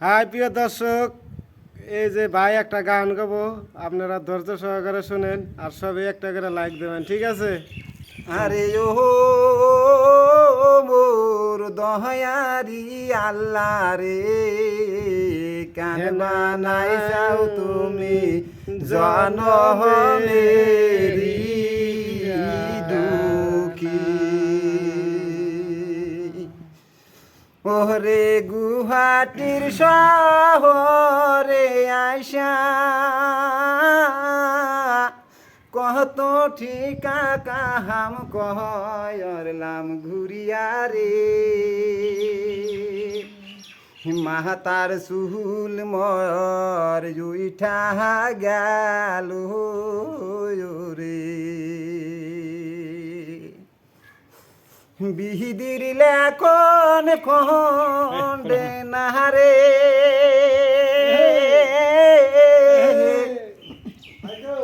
High প্রিয় দর্শক, এই যে ভাই একটা গান গাবো, আপনারা ধৈর্য সহকারে শুনেন আর সবাই একটা করে লাইক দেবেন, ঠিক আছে? আরে ও মোর দয়ারি আল্লাহ রে, কান বানাইছাও তুমি জনমেরি দুঃখী। ওরে গুহাটির শহরে আইসা কত ঠিকা কাহাম কহরলাম ঘুরিয়া রে, মাতার সুহুল মর উঠা গেল রে। বিহিদির লেখন খন্ডে নাহারে,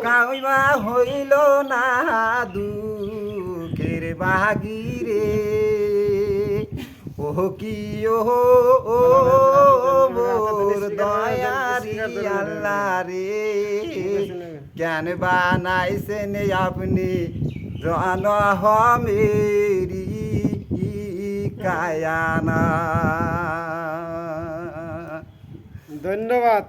কাউবা হইল না দুঃখের বাগিরে। ও কি ও মোর দয়ারি আল্লাহ রে, জ্ঞান বানাইছেন আপনি জন মেরি কায়ানা। ধন্যবাদ।